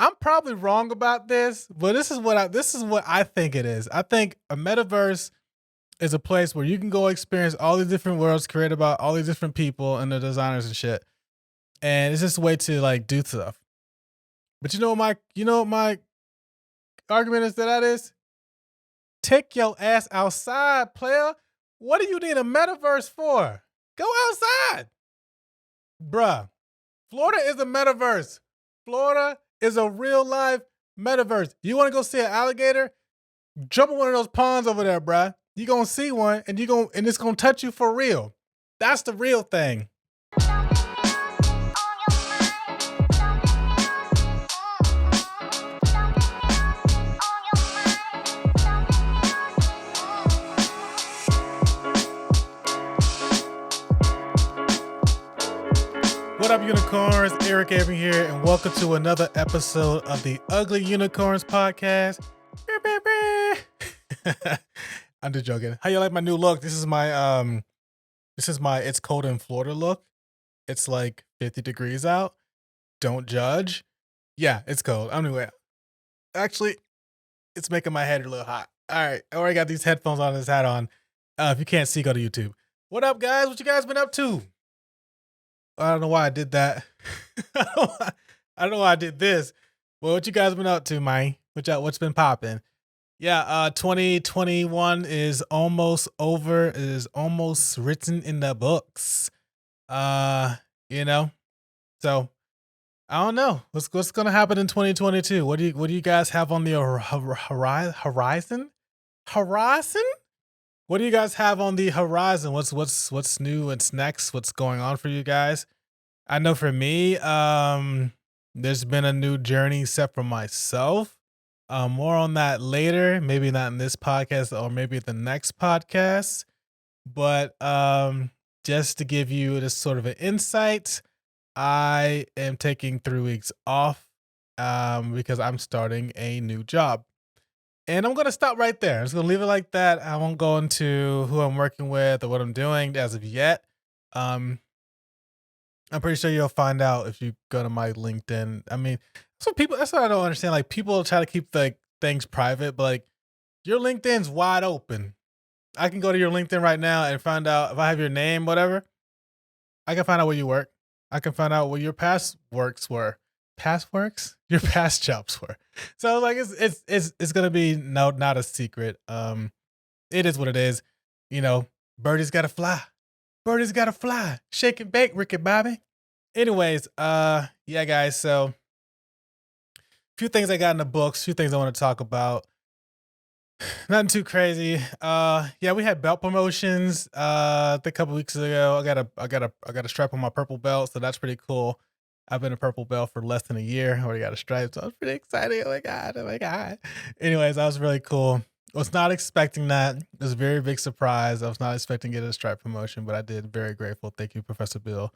I'm probably wrong about this, but this is what I think it is. I think a metaverse is a place where you can go experience all these different worlds created by all these different people and the designers and shit. And it's just a way to like do stuff. But you know what my argument is that is? Take your ass outside, player. What do you need a metaverse for? Go outside. Bruh. Florida is a metaverse. Florida is a real life metaverse. You want to go see an alligator? Jump in one of those ponds over there, bruh. You gonna see one and it's gonna touch you for real. That's the real thing. What up, unicorns? Eric Avery here, and welcome to another episode of the Ugly Unicorns podcast. I'm just joking. How you like my new look? This is my it's cold in Florida look. It's like 50 degrees out. Don't judge. Yeah, it's cold. Anyway, actually, it's making my head a little hot. All right, I already got these headphones on, this hat on. If you can't see, go to YouTube. What up, guys? What you guys been up to? I don't know why I did that. I don't know why I did this. Well, what you guys been up to, man? What's been popping? Yeah, 2021 is almost over. It is almost written in the books. Uh, you know, so I don't know what's gonna happen in 2022. What do you guys have on the horizon? Horizon? What do you guys have on the horizon? What's new? What's next? What's going on for you guys? I know for me, there's been a new journey set for myself. More on that later. Maybe not in this podcast, or maybe the next podcast. But just to give you this sort of an insight, I am taking 3 weeks off because I'm starting a new job. And I'm gonna stop right there. I'm just gonna leave it like that. I won't go into who I'm working with or what I'm doing as of yet. Um, I'm pretty sure you'll find out if you go to my LinkedIn. I mean, that's what I don't understand. Like, people try to keep like things private, but like, your LinkedIn's wide open. I can go to your LinkedIn right now and find out if I have your name, whatever. I can find out where you work. I can find out what your past works were. Past works? Your past jobs were. So like, it's gonna be not a secret. It is what it is. You know, birdies gotta fly. Birdies gotta fly. Shake and bake, Ricky Bobby. Anyways, yeah, guys. So, a few things I got in the books. Few things I want to talk about. Nothing too crazy. Yeah, we had belt promotions. I think a couple weeks ago. I got a stripe on my purple belt, so that's pretty cool. I've been a purple belt for less than a year. I already got a stripe, so I was pretty excited. Oh my god! Oh my god! Anyways, that was really cool. Was not expecting that. It was a very big surprise. I was not expecting to get a stripe promotion, but I did. Very grateful. Thank you, Professor Bill.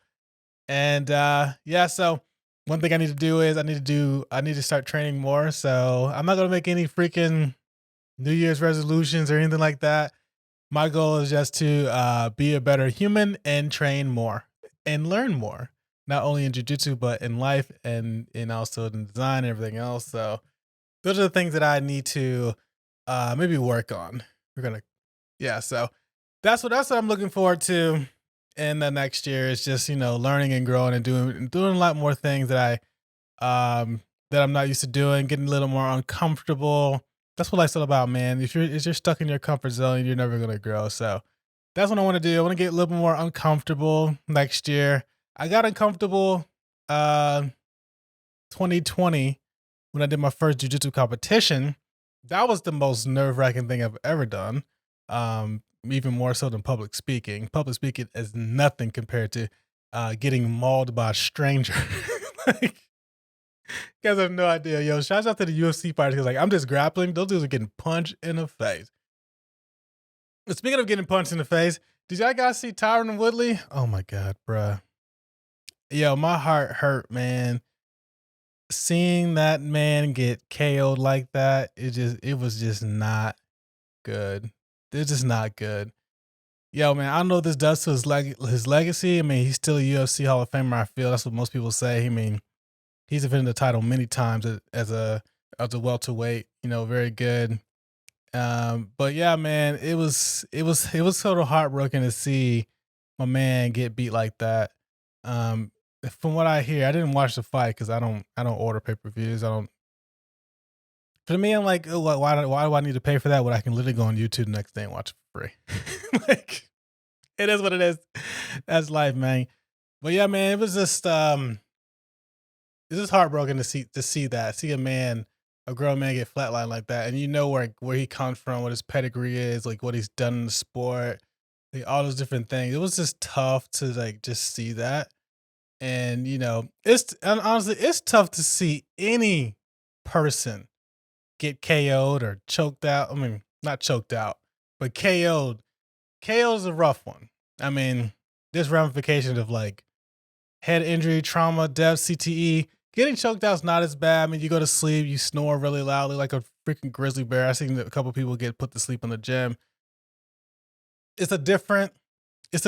And yeah, so one thing I need to do is I need to start training more. So I'm not gonna make any freaking New Year's resolutions or anything like that. My goal is just to be a better human and train more and learn more, not only in jiu-jitsu but in life and also in design and everything else. So those are the things that I need to maybe work on. We're gonna Yeah, so that's what I'm looking forward to in the next year. Is just, learning and growing and doing a lot more things that I'm not used to doing, getting a little more uncomfortable. That's what life's all about, man. If you're stuck in your comfort zone, you're never gonna grow. So that's what I want to do. I want to get a little more uncomfortable next year. I got uncomfortable uh 2020 when I did my first jiu-jitsu competition. That was the most nerve-wracking thing I've ever done. Even more so than public speaking. Public speaking is nothing compared to getting mauled by a stranger. Like, you guys have no idea. Yo, shouts out to the UFC fighters, because like, I'm just grappling. Those dudes are getting punched in the face. But speaking of getting punched in the face, did y'all guys see Tyron Woodley? Oh my god, bruh. Yo, my heart hurt, man. Seeing that man get KO'd like that, it was just not good. It's just not good. Yo, man, I don't know what this does to his legacy. I mean, he's still a UFC Hall of Famer. I feel that's what most people say. I mean, He's defended the title many times as a welterweight. You know, very good. But yeah, man, it was sort of heartbroken to see my man get beat like that. Um, from what I hear, I didn't watch the fight because I don't order pay-per-views. I don't. For me, I'm like, oh, why do I need to pay for that when I can literally go on YouTube the next day and watch it for free? Like, it is what it is. That's life, man. But yeah, man, it's just heartbroken see a man, a grown man get flatlined like that, and you know where he comes from, what his pedigree is, like what he's done in the sport, like all those different things. It was just tough to like just see that, and and honestly, it's tough to see any person get KO'd or choked out. I mean, not choked out, but KO'd. KO is a rough one. I mean, there's ramifications of like head injury, trauma, death, CTE. Getting choked out is not as bad. I mean, you go to sleep, you snore really loudly like a freaking grizzly bear. I've seen a couple people get put to sleep in the gym. It's a different, it's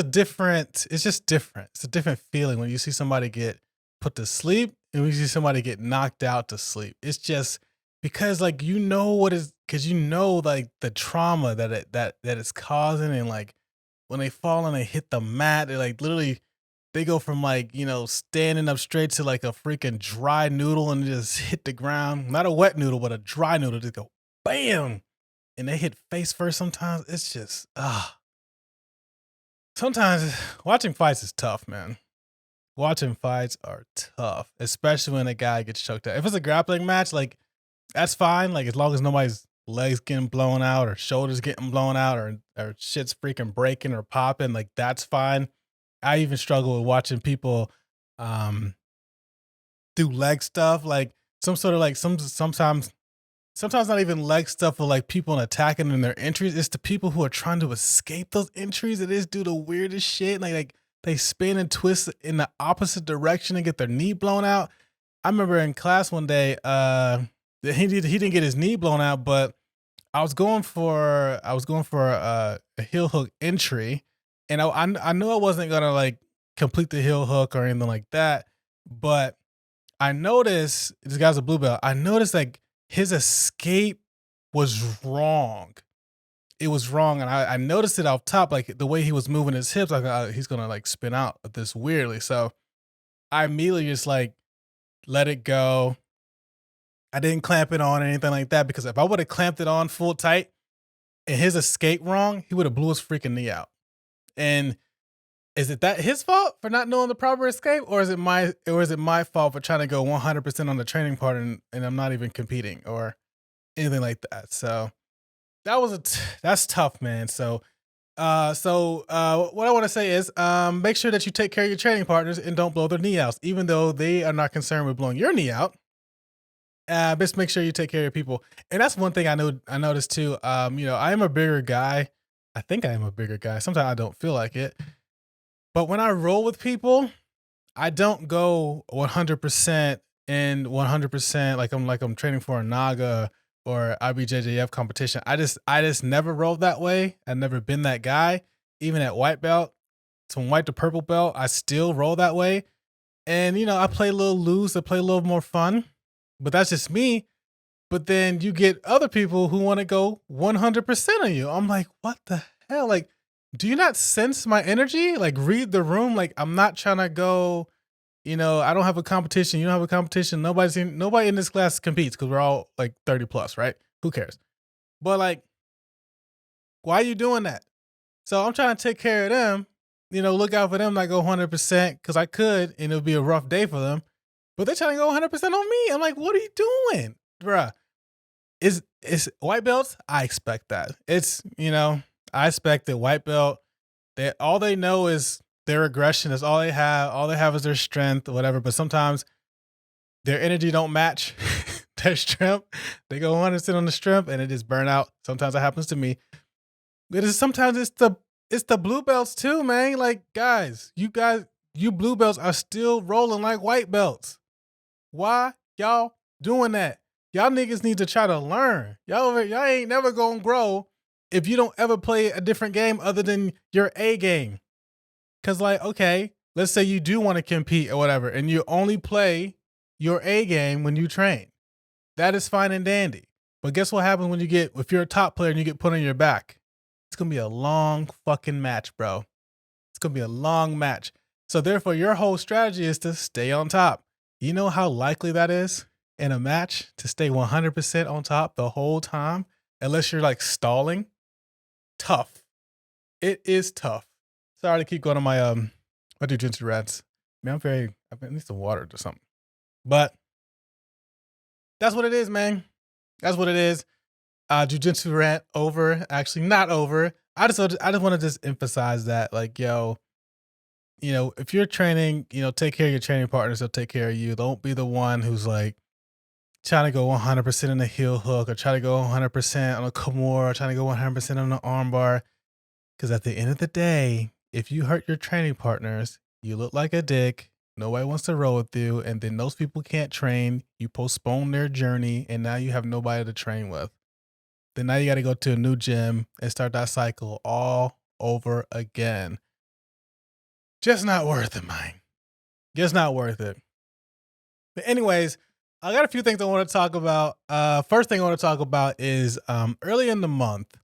just different. It's a different feeling when you see somebody get put to sleep and when you see somebody get knocked out to sleep. It's just because like because like the trauma that it's causing, and like when they fall and they hit the mat, they like literally they go from like, standing up straight to like a freaking dry noodle and just hit the ground. Not a wet noodle, but a dry noodle. Just go bam. And they hit face first sometimes. It's just, sometimes watching fights is tough, man. Watching fights are tough, especially when a guy gets choked out. If it's a grappling match, like that's fine. Like as long as nobody's legs getting blown out or shoulders getting blown out or shit's freaking breaking or popping, like that's fine. I even struggle with watching people um do leg stuff, like some sort of like sometimes not even leg stuff, but like people attacking in their entries. It's the people who are trying to escape those entries. It is do the weirdest shit. Like they spin and twist in the opposite direction and get their knee blown out. I remember in class one day, he didn't get his knee blown out, but I was going for a heel hook entry, and I knew I wasn't gonna like complete the heel hook or anything like that. But I noticed this guy's a blue belt. I noticed like his escape was wrong. It was wrong, and I noticed it off top, like the way he was moving his hips, like he's gonna like spin out this weirdly. So I immediately just like let it go. I didn't clamp it on or anything like that because if I would have clamped it on full tight and his escape wrong, he would have blew his freaking knee out. And is it that his fault for not knowing the proper escape, or is it my fault for trying to go 100% on the training part and I'm not even competing or anything like that? So that's tough, man. So what I want to say is make sure that you take care of your training partners and don't blow their knee out, even though they are not concerned with blowing your knee out. Just make sure you take care of your people. And that's one thing I noticed too. I am a bigger guy. I think I am a bigger guy. Sometimes I don't feel like it. But when I roll with people, I don't go 100% and 100% like I'm training for a Naga or IBJJF competition. I just never rolled that way. I've never been that guy. Even at white belt, from white to purple belt, I still roll that way. And I play a little loose, I play a little more fun. But that's just me. But then you get other people who want to go 100% on you. I'm like, what the hell? Like, do you not sense my energy? Like, read the room. Like, I'm not trying to go, I don't have a competition. You don't have a competition. Nobody in this class competes because we're all like 30 plus, right? Who cares? But like, why are you doing that? So I'm trying to take care of them, look out for them, not go 100% because I could, and it'll be a rough day for them. But they're trying to go 100% on me. I'm like, what are you doing? Bruh. Is white belts? I expect that. I expect that white belt, all they know is their aggression. Is all they have. All they have is their strength or whatever. But sometimes their energy don't match their strength. They go 100% on the strength and it is burnout. Sometimes that happens to me. Sometimes it's the blue belts too, man. Like, you blue belts are still rolling like white belts. Why y'all doing that? Y'all niggas need to try to learn. Y'all ain't never gonna grow if you don't ever play a different game other than your A game. Cause like, okay, let's say you do want to compete or whatever, and you only play your A game when you train. That is fine and dandy. But guess what happens when if you're a top player and you get put on your back? It's going to be a long fucking match, bro. It's going to be a long match. So therefore, your whole strategy is to stay on top. You know how likely that is in a match to stay 100% on top the whole time, unless you're like stalling? Tough. It is tough. Sorry to keep going on my jiu-jitsu rants. Man, I need some water or something. But that's what it is, man. That's what it is. Jiu-jitsu rant over. Actually, not over. I just want to just emphasize that, like, yo, if you're training, take care of your training partners. They'll take care of you. Don't be the one who's like trying to go 100% in the heel hook, or try to go 100% on a Kimura, or trying to go 100% on the armbar. Because at the end of the day, if you hurt your training partners, you look like a dick. Nobody wants to roll with you. And then those people can't train. You postpone their journey. And now you have nobody to train with. Then now you got to go to a new gym and start that cycle all over again. Just not worth it, man. Just not worth it. But anyways, I got a few things I want to talk about. First thing I want to talk about is early in the month,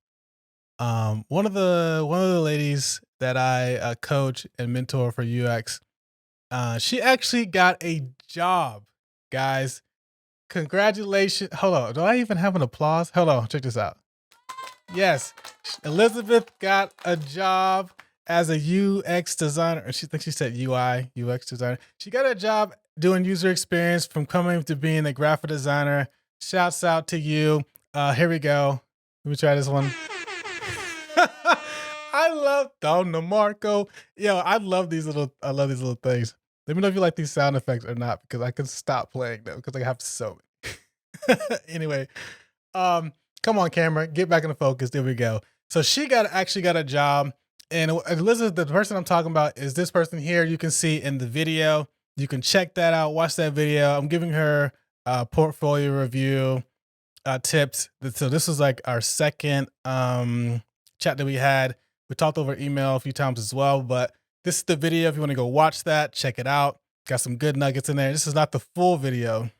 one of the ladies that I coach and mentor for UX, she actually got a job, guys. Congratulations. Hold on. Do I even have an applause? Hold on. Check this out. Yes. Elizabeth got a job as a UX designer. Or she thinks she said UI, UX designer. She got a job doing user experience from coming to being a graphic designer. Shouts out to you. Here we go. Let me try this one. I love Don DeMarco. Yo, I love these little things. Let me know if you like these sound effects or not, because I can stop playing them because I have so many. Anyway, come on, camera, get back into focus. There we go. So she actually got a job, and Elizabeth, the person I'm talking about, is this person here. You can see in the video. You can check that out. Watch that video. I'm giving her portfolio review tips. So this was like our second chat that we had. We talked over email a few times as well, but this is the video. If you want to go watch that, check it out. Got some good nuggets in there. This is not the full video.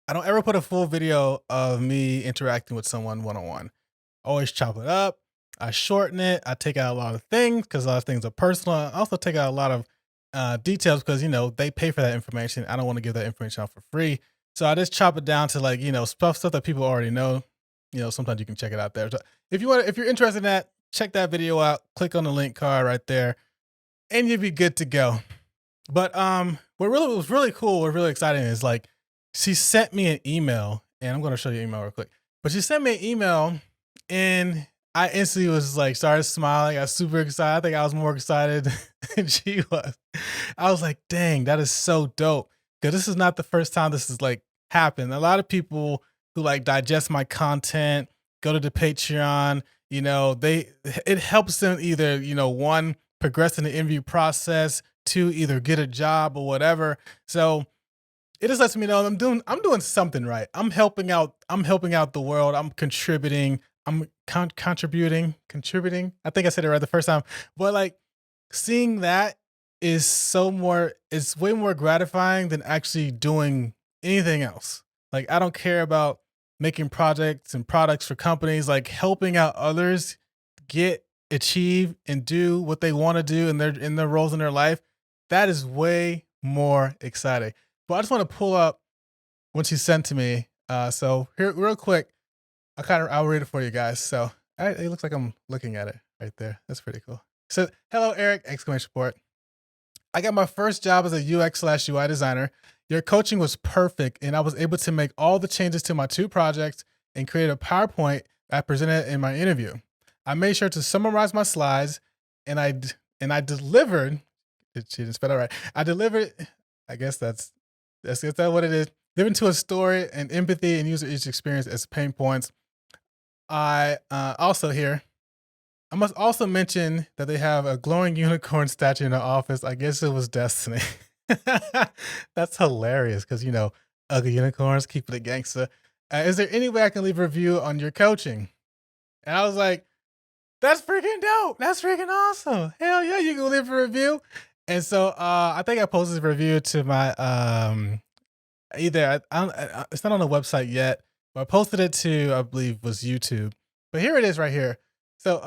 I don't ever put a full video of me interacting with someone one-on-one. Always chop it up. I shorten it. I take out a lot of things because a lot of things are personal. I also take out a lot of details because, they pay for that information. I don't want to give that information out for free. So I just chop it down to like, stuff that people already know. Sometimes you can check it out there. So if you're interested in that, check that video out. Click on the link card right there, and you'll be good to go. But what was really cool, what really exciting is like she sent me an email, and I'm going to show you an email real quick. But she sent me an email, and I instantly was like started smiling. I was super excited. I think I was more excited than she was. I was like, dang, that is so dope. Because this is not the first time this has like happened. A lot of people who like digest my content, go to the Patreon, it helps them either, one, progress in the interview process, two, either get a job or whatever. So it just lets me know I'm doing something right. I'm helping out the world. I'm contributing. I'm contributing. I think I said it right the first time. But like seeing that is it's way more gratifying than actually doing anything else. Like I don't care about making projects and products for companies, like helping out others achieve and do what they want to do in their roles in their life. That is way more exciting. But I just want to pull up what she sent to me. So here, real quick, I'll read it for you guys. So it looks like I'm looking at it right there. That's pretty cool. So, hello, Eric! Exclamation point. I got my first job as a UX/UI designer. Your coaching was perfect, and I was able to make all the changes to my 2 projects and create a PowerPoint I presented in my interview. I made sure to summarize my slides, and I delivered. She didn't spell it right. I delivered. I guess that's what it is. Delivered to a story and empathy and user experience as pain points. I also here. I must also mention that they have a glowing unicorn statue in the office. I guess it was destiny. That's hilarious because, ugly unicorns, keep it gangster. Is there any way I can leave a review on your coaching? And I was like, that's freaking dope. That's freaking awesome. Hell yeah, you can leave a review. And so I think I posted this review to my either it's not on the website yet, but I posted it to I believe was YouTube. But here it is right here. So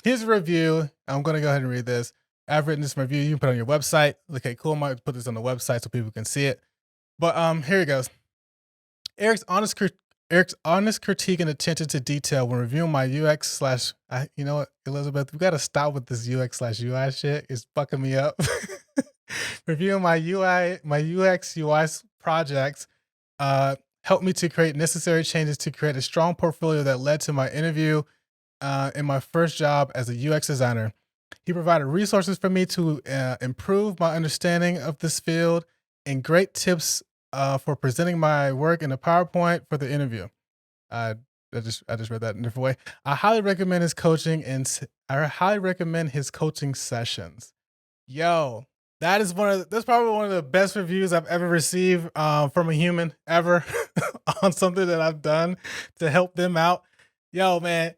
here's a review. I'm gonna go ahead and read this. I've written this review. You can put it on your website. Okay, cool. I might put this on the website so people can see it. But here it goes. Eric's honest critique and attention to detail when reviewing my UX slash. You know what, Elizabeth, we got to stop with this UX slash UI shit. It's fucking me up. Reviewing my UX UI projects helped me to create necessary changes to create a strong portfolio that led to my interview in my first job as a UX designer. He provided resources for me to improve my understanding of this field and great tips for presenting my work in a PowerPoint for the interview. I just read that in a different way. I highly recommend his coaching sessions. Yo, that's probably one of the best reviews I've ever received from a human ever on something that I've done to help them out. Yo, man,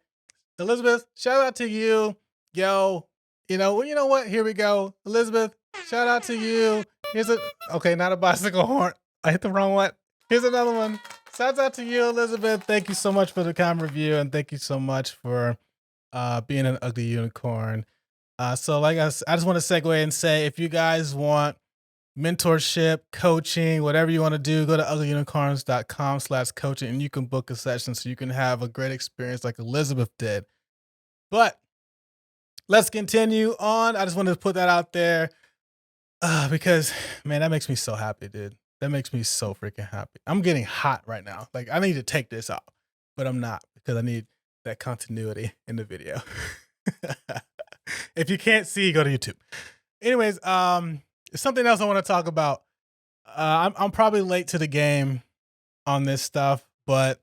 Elizabeth, shout out to you. Yo, you know what? Here we go. Elizabeth, shout out to you. Okay, not a bicycle horn. I hit the wrong one. Here's another one. Shouts out to you, Elizabeth. Thank you so much for the kind review, and thank you so much for being an ugly unicorn. So like I just want to segue and say, if you guys want mentorship, coaching, whatever you want to do, go to uglyunicorns.com/coaching and you can book a session so you can have a great experience like Elizabeth did. But let's continue on. I just wanted to put that out there because, man, that makes me so happy, dude. That makes me so freaking happy. I'm getting hot right now. Like, I need to take this off, but I'm not because I need that continuity in the video. If you can't see, go to YouTube. Anyways, something else I want to talk about. I'm probably late to the game on this stuff, but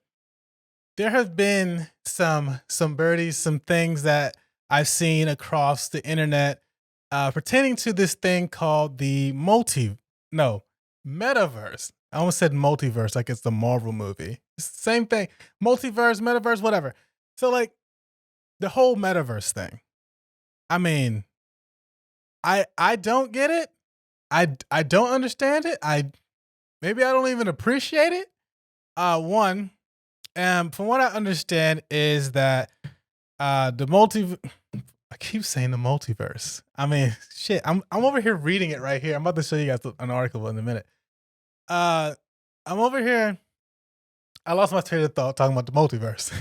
there have been some birdies, some things that I've seen across the internet pertaining to this thing called the Metaverse. I almost said multiverse like it's the Marvel movie. It's the same thing. Multiverse, metaverse, whatever. So like the whole metaverse thing. I mean, I don't get it. I don't understand it. Maybe I don't even appreciate it. From what I understand is that I keep saying the multiverse. I mean, shit. I'm over here reading it right here. I'm about to show you guys an article in a minute. I'm over here. I lost my train of thought talking about the multiverse.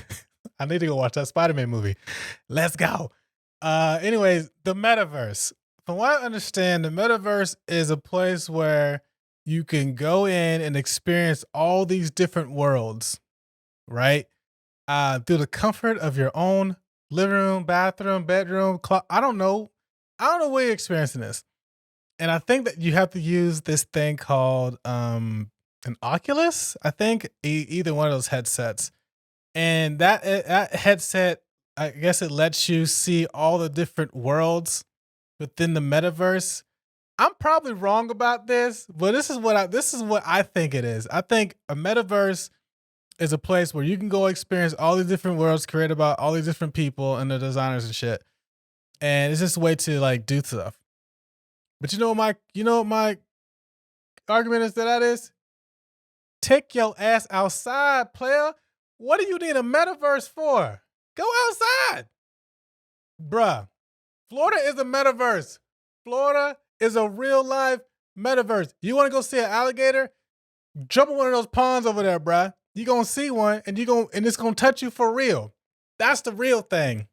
I need to go watch that Spider-Man movie. Let's go. Anyways, the metaverse. From what I understand, the metaverse is a place where you can go in and experience all these different worlds, right? Through the comfort of your own living room, bathroom, bedroom, I don't know. I don't know where you're experiencing this. And I think that you have to use this thing called an Oculus, I think, either one of those headsets. And that headset, I guess it lets you see all the different worlds within the metaverse. I'm probably wrong about this, but this is what I think it is. I think a metaverse is a place where you can go experience all these different worlds created by all these different people and the designers and shit. And it's just a way to like do stuff. But you know what my argument is that is? Take your ass outside, player. What do you need a metaverse for? Go outside. Bruh. Florida is a metaverse. Florida is a real life metaverse. You want to go see an alligator? Jump in one of those ponds over there, bruh. You're going to see one and it's going to touch you for real. That's the real thing.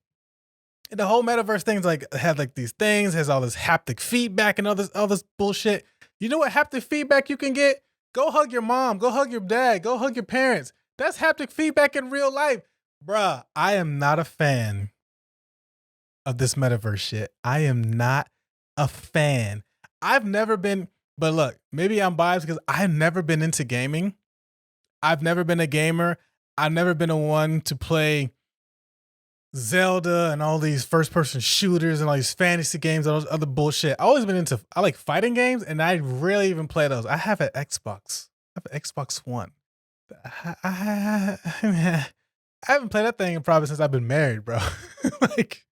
And the whole metaverse thing's like have like these things, has all this haptic feedback and all this bullshit. You know what haptic feedback you can get? Go hug your mom, go hug your dad, go hug your parents. That's haptic feedback in real life. Bruh, I am not a fan of this metaverse shit. I am not a fan. I've never been, but look, maybe I'm biased because I've never been into gaming. I've never been a gamer. I've never been a one to play Zelda and all these first-person shooters and all these fantasy games and all this other bullshit. I like fighting games, and I rarely even play those. I have an Xbox. I have an Xbox One. I haven't played that thing probably since I've been married, bro. Like,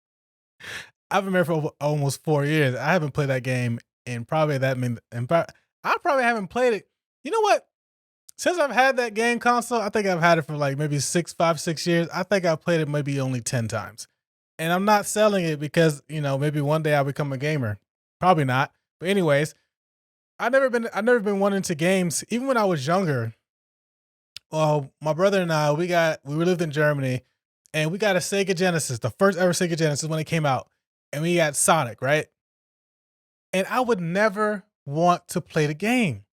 I've been married for almost 4 years. I haven't played that game and probably that mean I probably haven't played it. You know what? Since I've had that game console, I think I've had it for like maybe 6 years. I think I've played it maybe only 10 times. And I'm not selling it because, maybe one day I'll become a gamer. Probably not. But anyways, I've never been one into games. Even when I was younger, well, my brother and I, we lived in Germany and we got a Sega Genesis, the first ever Sega Genesis when it came out. And we got Sonic, right? And I would never want to play the game.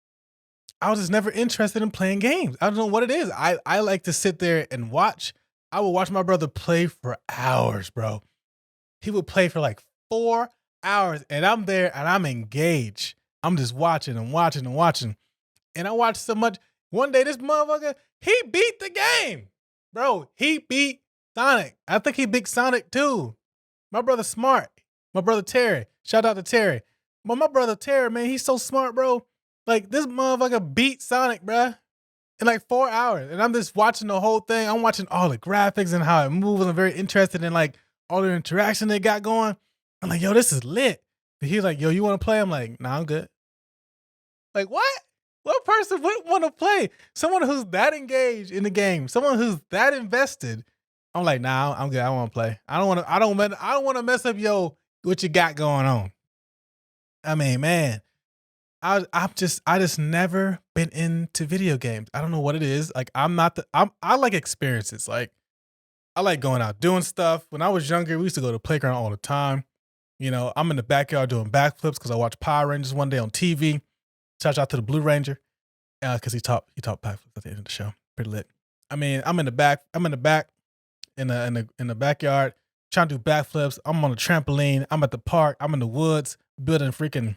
I was just never interested in playing games. I don't know what it is. I like to sit there and watch. I would watch my brother play for hours, bro. He would play for like 4 hours, and I'm there and I'm engaged. I'm just watching and watching and watching. And I watched so much. One day, this motherfucker, he beat the game. Bro, he beat Sonic. I think he beat Sonic too. My brother smart. My brother Terry. Shout out to Terry. But my brother Terry, man, he's so smart, bro. Like, this motherfucker beat Sonic, bruh, in like 4 hours. And I'm just watching the whole thing. I'm watching all the graphics and how it moves. I'm very interested in like all the interaction they got going. I'm like, yo, this is lit. And he's like, yo, you want to play? I'm like, nah, I'm good. Like, what? What person would want to play? Someone who's that engaged in the game, someone who's that invested. I'm like, nah, I'm good. I don't want to play. I don't want to mess up what you got going on. I mean, man. I just never been into video games. I don't know what it is. Like, I like experiences. Like, I like going out doing stuff. When I was younger, we used to go to the playground all the time. I'm in the backyard doing backflips because I watched Power Rangers one day on TV. Shout out to the Blue Ranger. Because he taught backflips at the end of the show. Pretty lit. I mean, I'm in the back in the backyard trying to do backflips. I'm on a trampoline. I'm at the park. I'm in the woods building freaking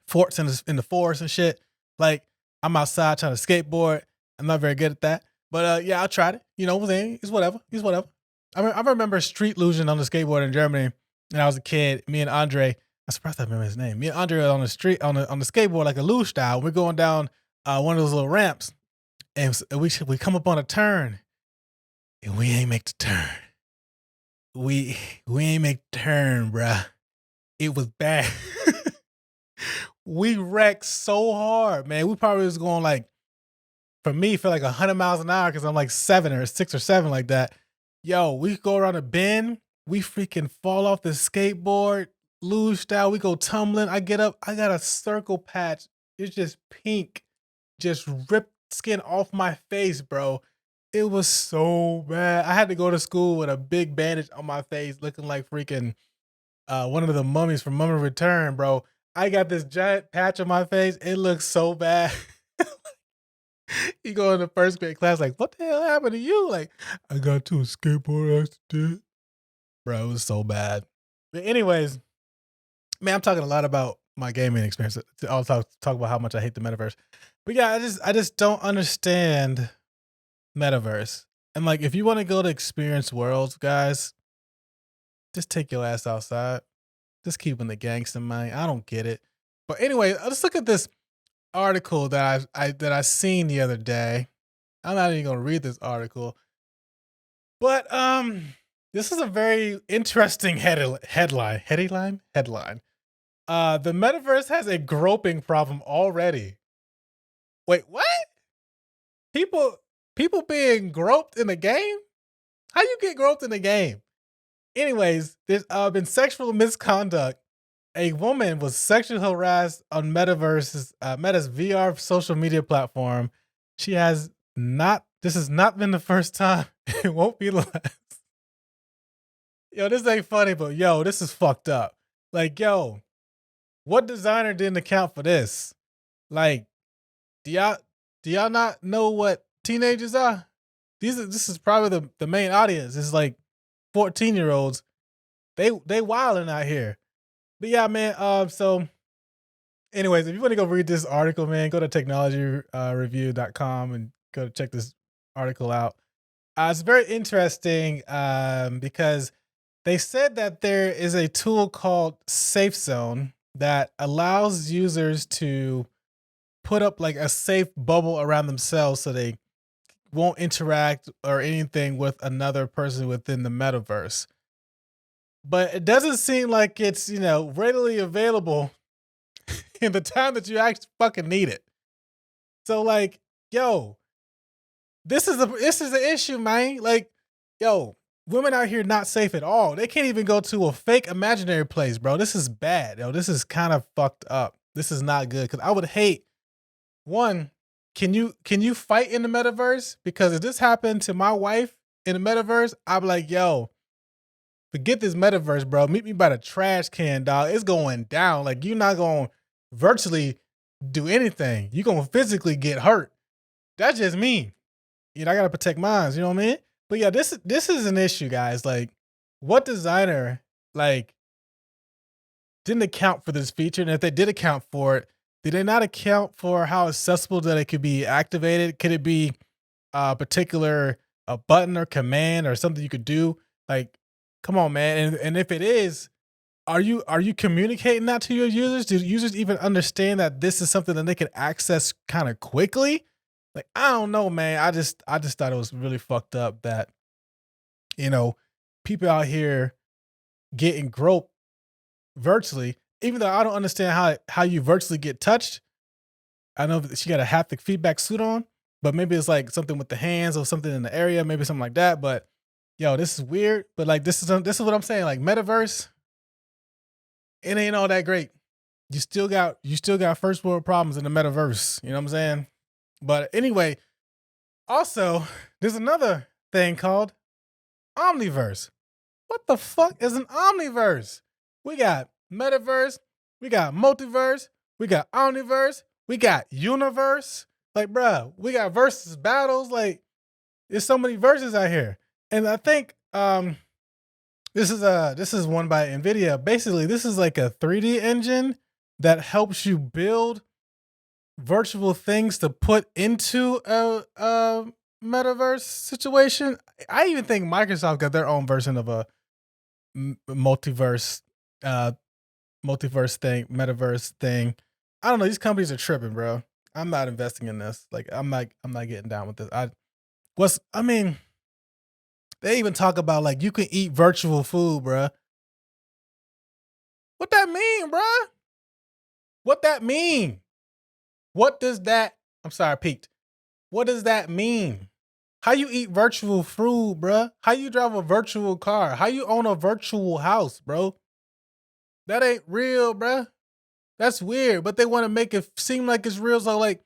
forts in the forest and shit. Like, I'm outside trying to skateboard. I'm not very good at that. But yeah, I tried it. It's whatever. It's whatever. I remember street losing on the skateboard in Germany when I was a kid. Me and Andre, I'm surprised I remember his name. Me and Andre were on the street on the skateboard like a luge style. We're going down one of those little ramps, and we come up on a turn, and we ain't make the turn. We ain't make the turn, bruh. It was bad. We wrecked so hard, man. We probably was going like, for me, feel like 100 miles an hour because I'm like 6 or 7 like that. Yo, we go around a bend. We freaking fall off the skateboard, luge style. We go tumbling. I get up. I got a circle patch. It's just pink. Just ripped skin off my face, bro. It was so bad. I had to go to school with a big bandage on my face looking like freaking one of the mummies from Mummy Return, bro. I got this giant patch on my face. It looks so bad. You go in the first grade class, like, what the hell happened to you? Like, I got to a skateboard accident. Bro, it was so bad. But anyways, man, I'm talking a lot about my gaming experience. I'll talk about how much I hate the metaverse. But yeah, I just don't understand metaverse. And like, if you want to go to experience worlds, guys, just take your ass outside. Just keeping the gangster money. I don't get it. But anyway, let's look at this article that I seen the other day. I'm not even gonna read this article, but this is a very interesting headline. Headline. The metaverse has a groping problem already. Wait, what? People being groped in the game? How you get groped in the game? Anyways, there's been sexual misconduct. A woman was sexually harassed on Meta's VR social media platform. This has not been the first time. It won't be the last. Yo, this ain't funny, but yo, this is fucked up. Like, yo, what designer didn't account for this? Like, do y'all not know what teenagers are? This is probably the main audience. It's like 14-year-olds. They wilding out here. But yeah, man. So anyways, if you want to go read this article, man, go to technologyreview.com and go check this article out. It's very interesting because they said that there is a tool called Safe Zone that allows users to put up like a safe bubble around themselves so they won't interact or anything with another person within the metaverse. But it doesn't seem like it's, readily available in the time that you actually fucking need it. So like, yo, this is the issue, man. Like, yo, women out here not safe at all. They can't even go to a fake imaginary place, bro. This is bad, yo. This is kind of fucked up. This is not good. Cause I would hate one. Can you fight in the metaverse? Because if this happened to my wife in the metaverse, I'd be like, yo, forget this metaverse, bro. Meet me by the trash can, dog. It's going down. Like, you're not going to virtually do anything. You're going to physically get hurt. That's just me. You know, I got to protect mine. You know what I mean? But yeah, this is an issue, guys. Like, what designer, like, didn't account for this feature? And if they did account for it, did they not account for how accessible that it could be activated? Could it be a particular a button or command or something you could do? Like, come on, man. And if it is, are you communicating that to your users? Do users even understand that this is something that they can access kind of quickly? Like, I don't know, man. I just thought it was really fucked up that, you know, people out here getting groped virtually, even though I don't understand how you virtually get touched. I know that she got a haptic feedback suit on, but maybe it's like something with the hands or something in the area, maybe something like that. But yo, this is weird. But like, this is what I'm saying. Like, metaverse, it ain't all that great. You still got first world problems in the metaverse. You know what I'm saying? But anyway, also there's another thing called Omniverse. What the fuck is an Omniverse? We got metaverse, we got multiverse, we got Omniverse, we got universe. Like, bruh, we got versus battles. Like, there's so many verses out here. And I think this is one by NVIDIA. Basically, this is like a 3D engine that helps you build virtual things to put into a metaverse situation. I even think Microsoft got their own version of a multiverse thing, metaverse thing. I don't know. These companies are tripping, bro. I'm not investing in this. Like, I'm not getting down with this. I mean, they even talk about like you can eat virtual food, bro. What that mean, bro? What that mean? What does that? I'm sorry, I peeked. What does that mean? How you eat virtual food, bro? How you drive a virtual car? How you own a virtual house, bro? That ain't real, bro. That's weird, but they want to make it seem like it's real. So like,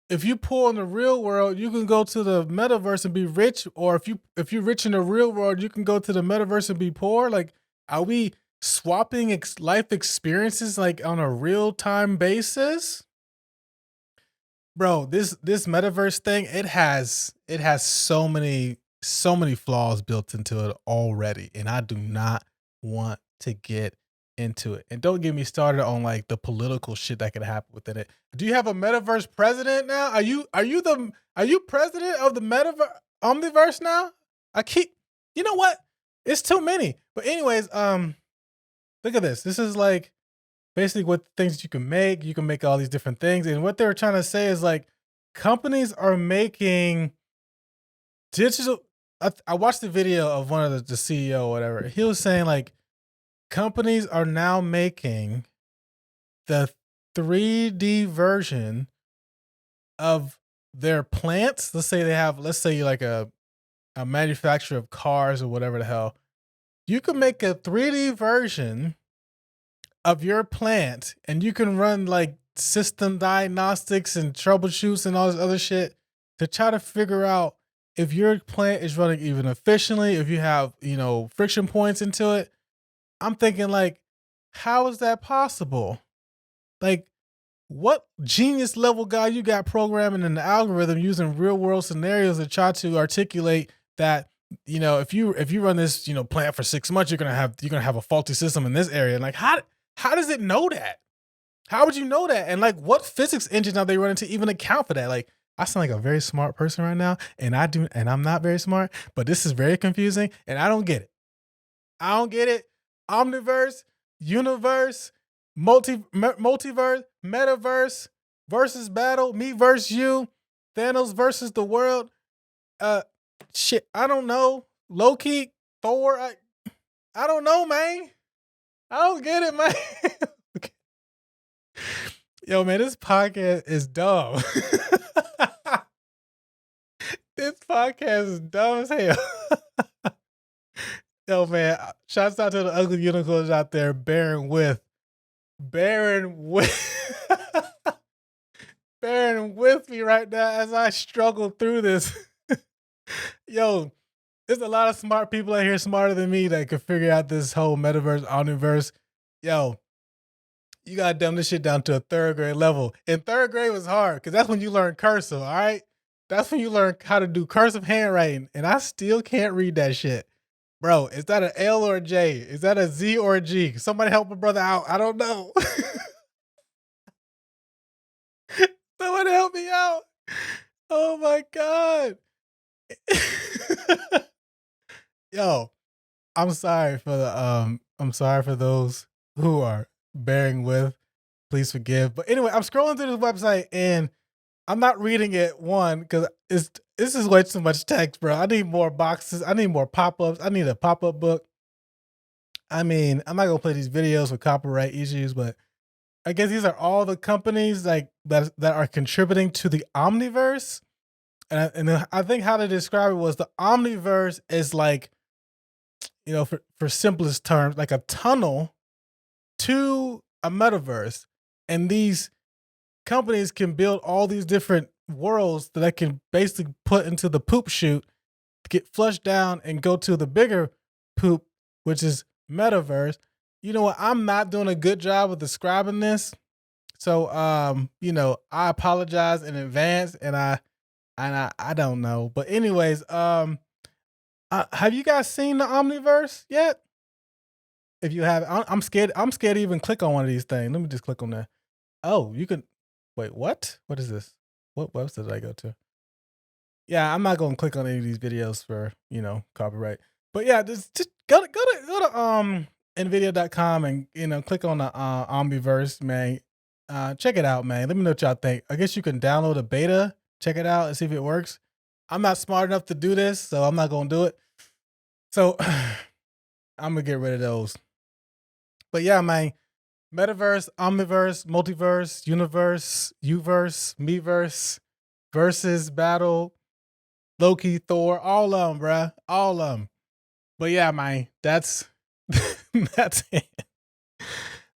if you poor in the real world, you can go to the metaverse and be rich, or if you're rich in the real world, you can go to the metaverse and be poor. Like, are we swapping life experiences like on a real time basis? Bro, this metaverse thing, it has so many flaws built into it already, and I do not want to get into it. And don't get me started on like the political shit that could happen within it. Do you have a metaverse president now? Are you president of the metaverse omniverse now? You know what? It's too many. But anyways, look at this. This is like basically what things you can make. You can make all these different things. And what they're trying to say is like companies are making digital. I watched the video of one of the CEO or whatever. He was saying like companies are now making the 3D version of their plants. Let's say like a manufacturer of cars or whatever the hell. You can make a 3D version of your plant and you can run like system diagnostics and troubleshoots and all this other shit to try to figure out if your plant is running even efficiently, if you have, friction points into it. I'm thinking like, how is that possible? Like, what genius level guy you got programming in the algorithm using real world scenarios to try to articulate that, if you run this, plant for 6 months, you're gonna have a faulty system in this area. And like, how does it know that? How would you know that? And like, what physics engine are they running to even account for that? Like, I sound like a very smart person right now, and I'm not very smart, but this is very confusing, and I don't get it. I don't get it. Omniverse, universe, multiverse, metaverse, versus battle, me versus you, Thanos versus the world. Shit, I don't know. Loki, Thor, I don't know, man. I don't get it, man. Yo, man, this podcast is dumb. This podcast is dumb as hell. Yo, man, shouts out to the ugly unicorns out there bearing with, bearing with me right now as I struggle through this. Yo, there's a lot of smart people out here smarter than me that could figure out this whole metaverse, omniverse. Yo, you gotta dumb this shit down to a third grade level. And third grade was hard because that's when you learn cursive, all right? That's when you learn how to do cursive handwriting. And I still can't read that shit. Bro, is that an L or a J? Is that a Z or a G? Somebody help a brother out. I don't know. Somebody help me out. Oh my God. Yo, I'm sorry for those who are bearing with. Please forgive. But anyway, I'm scrolling through this website and I'm not reading it, one, because this is way too much text, bro. I need more boxes. I need more pop-ups. I need a pop-up book. I mean, I'm not gonna play these videos with copyright issues, but I guess these are all the companies like that are contributing to the Omniverse. And I think how to describe it was the Omniverse is like, for simplest terms, like a tunnel to a metaverse. And these companies can build all these different worlds that I can basically put into the poop chute, get flushed down, and go to the bigger poop, which is metaverse. You know what? I'm not doing a good job of describing this. So I apologize in advance, and I don't know. But anyways, have you guys seen the Omniverse yet? If you have, I'm scared. I'm scared to even click on one of these things. Let me just click on that. Oh, you can wait. What? What is this? What website did I go to? Yeah, I'm not gonna click on any of these videos for copyright. But yeah, just go to nvidia.com and click on the Omniverse, man. Check it out, man. Let me know what y'all think. I guess you can download a beta, check it out, and see if it works. I'm not smart enough to do this, so I'm not gonna do it. So I'm gonna get rid of those. But yeah, man. Metaverse, Omniverse, Multiverse, Universe, Uverse, Meverse, Versus, Battle, Loki, Thor, all of them, bruh. All of them. But yeah, man, that's that's it.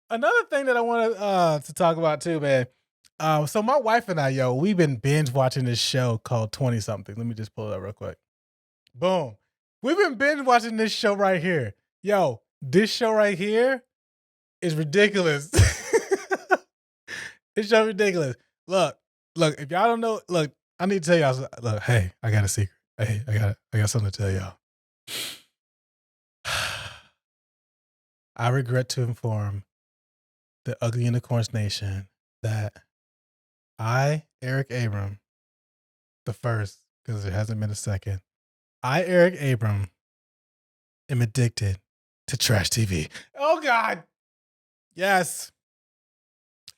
Another thing that I wanted to talk about too, man. So my wife and I, we've been binge watching this show called 20 something. Let me just pull it up real quick. Boom. We've been binge watching this show right here. Yo, this show right here is ridiculous. This show ridiculous. Look, if y'all don't know, look, I need to tell y'all. Look, hey, I got a secret. Hey, I got something to tell y'all. I regret to inform the Ugly Unicorns Nation that I, Eric Abram, the first, because there hasn't been a second, I, Eric Abram, am addicted to trash TV. Oh God. Yes.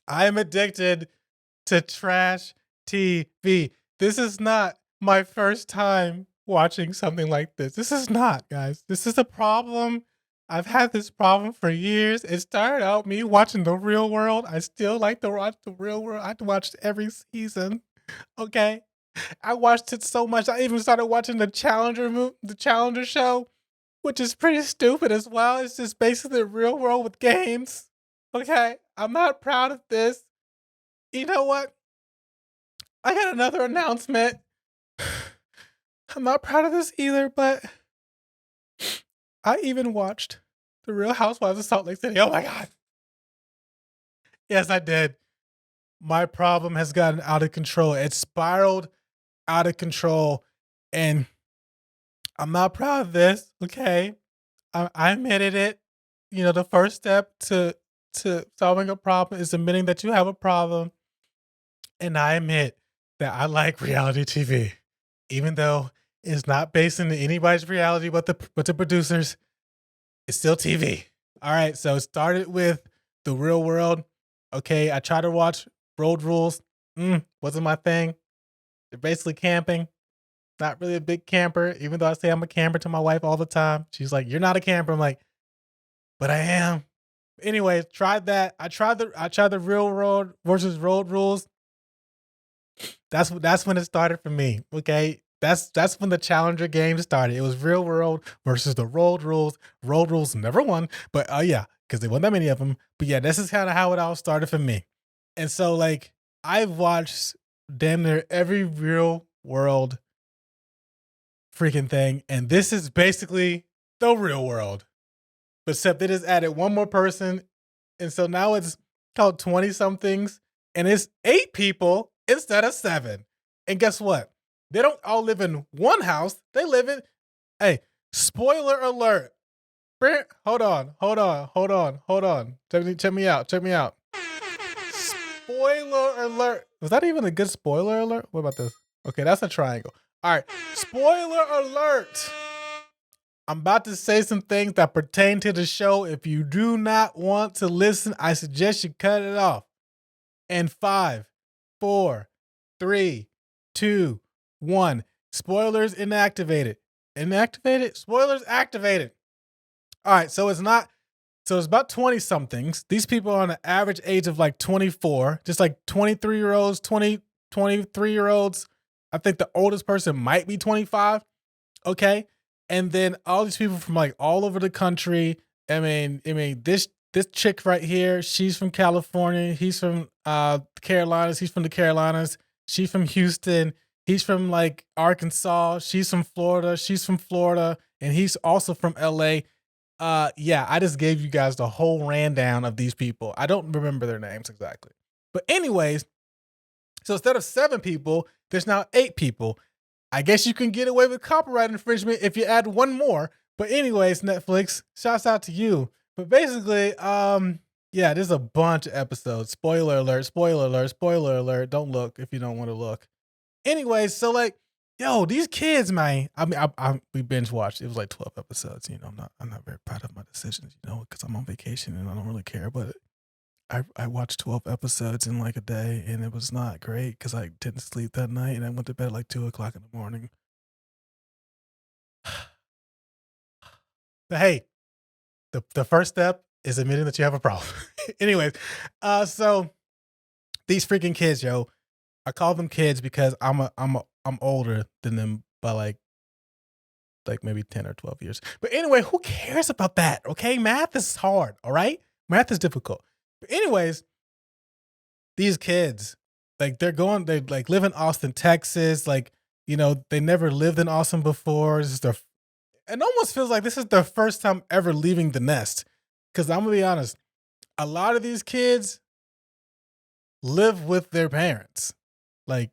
I am addicted to trash TV. This is not my first time watching something like this. This is not, guys. This is a problem. I've had this problem for years. It started out me watching The Real World. I still like to watch The Real World. I watched every season. Okay. I watched it so much. I even started watching the Challenger show, which is pretty stupid as well. It's just basically The Real World with games. Okay. I'm not proud of this. You know what? I got another announcement. I'm not proud of this either, but I even watched The Real Housewives of Salt Lake City. Oh my God. Yes, I did. My problem has gotten out of control. It spiraled out of control, and I'm not proud of this. Okay. I admitted it. The first step to solving a problem is admitting that you have a problem. And I admit that I like reality TV, even though it's not based in anybody's reality but the producers. It's still TV. All right, so it started with The Real World. Okay, I tried to watch Road Rules. Wasn't my thing. They're basically camping. Not really a big camper, even though I say I'm a camper to my wife all the time. She's like, "You're not a camper." I'm like, "But I am." Anyway, tried that. I tried the real world versus road rules. That's when it started for me. Okay. That's when the challenger game started. It was real world versus the road rules. Road rules never won, but yeah, because there wasn't that many of them. But yeah, this is kind of how it all started for me. And so like I've watched damn near every real world freaking thing, and this is basically the real world. Except they just added one more person, and so now it's called 20 somethings, and it's 8 people instead of 7. And guess what? They don't all live in one house. They live in, hey, spoiler alert. Hold on, hold on, hold on, hold on. Check me out. Check me out. Spoiler alert. Was that even a good spoiler alert? What about this? Okay, that's a triangle. All right. Spoiler alert. I'm about to say some things that pertain to the show. If you do not want to listen, I suggest you cut it off. And 5, 4, 3, 2, 1. Spoilers inactivated. Inactivated? Spoilers activated. All right, so it's about 20 somethings. These people are on an average age of like 24, just like 23-year-olds, 23-year-olds. I think the oldest person might be 25. Okay. And then all these people from like all over the country. I mean, this chick right here, she's from California. He's from the Carolinas. He's from the Carolinas. She's from Houston. He's from like Arkansas. She's from Florida. She's from Florida. And he's also from LA. Yeah, I just gave you guys the whole rundown of these people. I don't remember their names exactly. But anyways, so instead of 7 people, there's now 8 people. I guess you can get away with copyright infringement if you add one more. But anyways, Netflix, shouts out to you. But basically, yeah, there's a bunch of episodes. Spoiler alert, spoiler alert, spoiler alert. Don't look if you don't want to look. Anyways, so like, yo, these kids, man. I mean, we binge watched. It was like 12 episodes. You know, I'm not very proud of my decisions, you know, because I'm on vacation and I don't really care. But I watched 12 episodes in like a day, and it was not great because I didn't sleep that night, and I went to bed at like 2 o'clock in the morning. But hey, the first step is admitting that you have a problem. Anyways, so these freaking kids, yo, I call them kids because I'm older than them by like maybe 10 or 12 years. But anyway, who cares about that? Okay, math is hard. All right, math is difficult. But anyways, these kids, like they like live in Austin, Texas. Like, you know, they never lived in Austin before. It almost feels like this is their first time ever leaving the nest. Cause I'm gonna be honest, a lot of these kids live with their parents. Like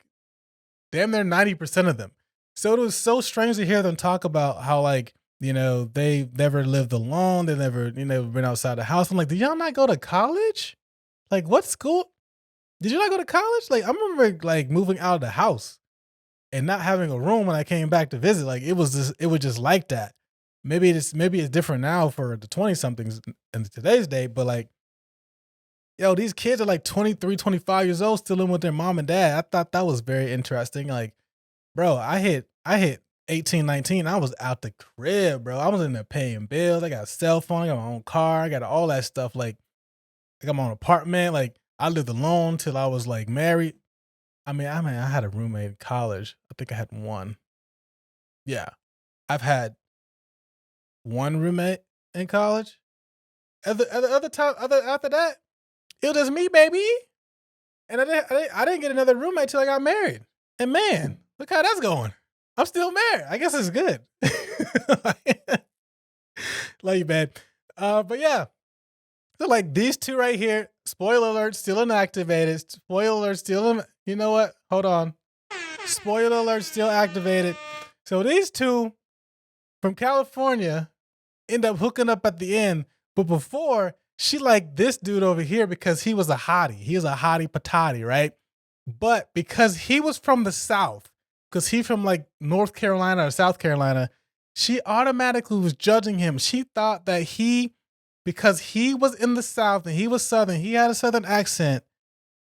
damn near 90% of them. So it was so strange to hear them talk about how like, you know, they never lived alone. They never, been outside the house. I'm like, did y'all not go to college? Like what school? Did you not go to college? Like I remember like moving out of the house and not having a room when I came back to visit. Like it was just like that. Maybe it's different now for the 20 somethings in today's day, but like, yo, these kids are like 23, 25 years old, still in with their mom and dad. I thought that was very interesting. Like, bro, I hit 18, 19. I was out the crib, bro. I was in there paying bills. I got a cell phone. I got my own car. I got all that stuff. Like, I got my own apartment. Like, I lived alone till I was like married. I mean, I had a roommate in college. I think I had one. Yeah, I've had one roommate in college. Other time, after that, it was just me, baby. And I didn't get another roommate till I got married. And man, look how that's going. I'm still married. I guess it's good. Love you, man. But yeah. So like these two right here, spoiler alert, still inactivated. Spoiler alert, you know what? Hold on. Spoiler alert, still activated. So these two from California end up hooking up at the end. But before, she liked this dude over here because he was a hottie. He was a hottie patati, right? But because he was from the South, because he's from like North Carolina or South Carolina, she automatically was judging him. She thought that because he was in the South and he was Southern, he had a Southern accent,